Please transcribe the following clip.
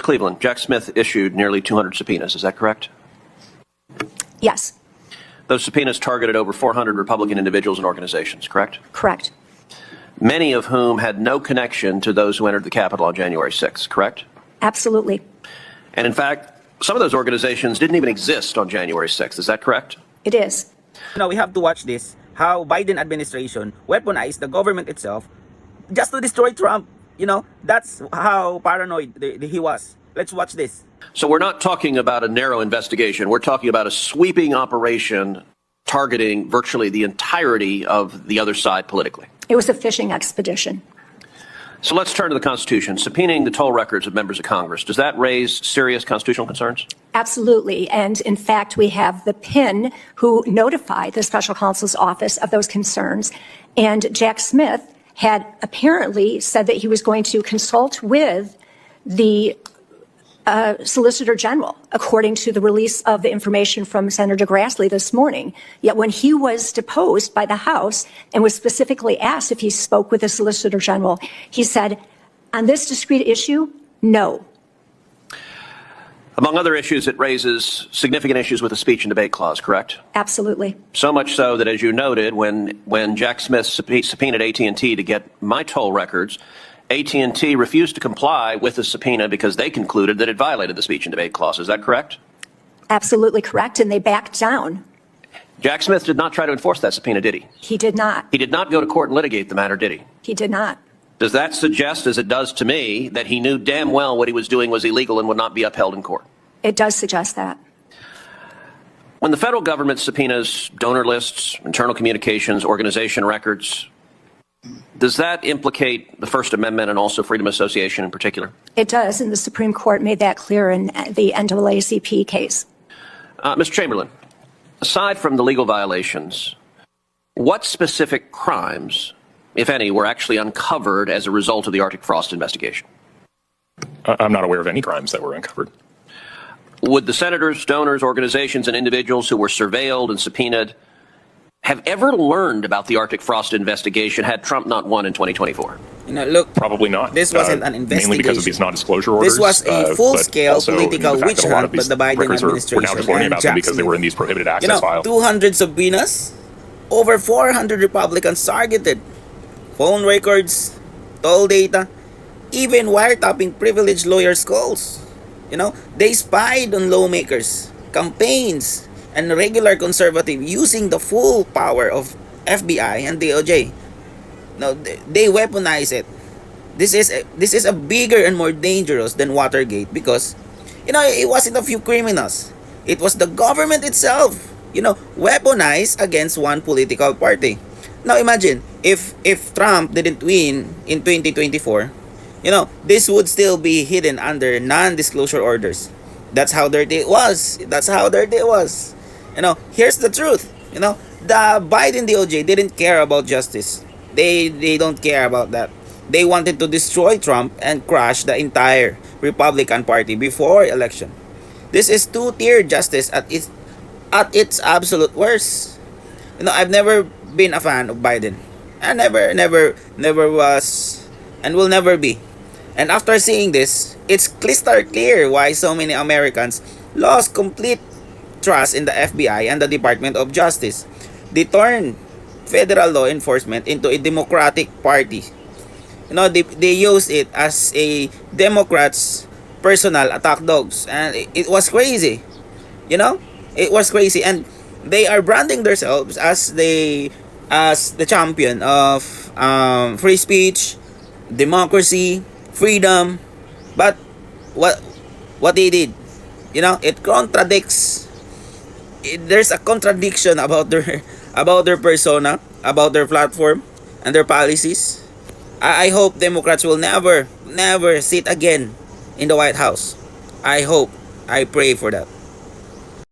Cleveland, Jack Smith issued nearly 200 subpoenas. Is that correct? Yes. Those subpoenas targeted over 400 Republican individuals and organizations, correct? Correct. Many of whom had no connection to those who entered the Capitol on January 6th, correct? Absolutely. And in fact, some of those organizations didn't even exist on January 6th. Is that correct? It is. We have to watch this, how Biden administration weaponized the government itself just to destroy Trump. That's how paranoid he was. Let's watch this. So we're not talking about a narrow investigation. We're talking about a sweeping operation targeting virtually the entirety of the other side politically. It was a fishing expedition. So let's turn to the Constitution. Subpoenaing the toll records of members of Congress, does that raise serious constitutional concerns? Absolutely. And in fact, we have the PIN who notified the Special Counsel's office of those concerns. And Jack Smith had apparently said that he was going to consult with the Solicitor General, according to the release of the information from Senator Grassley this morning. Yet when he was deposed by the House and was specifically asked if he spoke with the Solicitor General, he said, on this discrete issue, no. Among other issues, it raises significant issues with the speech and debate clause, correct? Absolutely. So much so that, as you noted, when Jack Smith subpoenaed AT&T to get my toll records, AT&T refused to comply with the subpoena because they concluded that it violated the speech and debate clause. Is that correct? Absolutely correct. And they backed down. Jack Smith did not try to enforce that subpoena, did he? He did not. He did not go to court and litigate the matter, did he? He did not. Does that suggest, as it does to me, that he knew damn well what he was doing was illegal and would not be upheld in court? It does suggest that. When the federal government subpoenas donor lists, internal communications, organization records, does that implicate the First Amendment and also freedom of association in particular? It does, and the Supreme Court made that clear in the NAACP case. Mr. Chamberlain, aside from the legal violations, what specific crimes, if any, were actually uncovered as a result of the Arctic Frost investigation? I'm not aware of any crimes that were uncovered. Would the senators, donors, organizations, and individuals who were surveilled and subpoenaed have ever learned about the Arctic Frost investigation had Trump not won in 2024? Look, probably not. This wasn't an investigation. Mainly because of these non-disclosure orders. This was a full-scale political witch hunt by the Biden administration. We're now just learning about them because they were in these prohibited access files. 200 subpoenas, over 400 Republicans targeted, phone records, toll data, even wiretapping privileged lawyers' calls. They spied on lawmakers, campaigns, and regular conservative using the full power of FBI and DOJ. Now they weaponize it. This is a bigger and more dangerous than Watergate because it wasn't a few criminals. It was the government itself, weaponized against one political party. Now imagine if Trump didn't win in 2024, this would still be hidden under non-disclosure orders. That's how dirty it was. Here's the truth. The Biden DOJ didn't care about justice. They don't care about that. They wanted to destroy Trump and crush the entire Republican Party before election. This is two-tier justice at its absolute worst. I've never been a fan of Biden. I never was and will never be. And after seeing this, it's crystal clear why so many Americans lost complete trust in the FBI and the Department of Justice. They turned federal law enforcement into a Democratic party. They used it as a Democrats' personal attack dogs, and it was crazy. It was crazy, and they are branding themselves as the champion of free speech, democracy, freedom. But what they did, it contradicts. There's a contradiction about their persona, about their platform, and their policies. I hope Democrats will never sit again in the White House. I pray for that.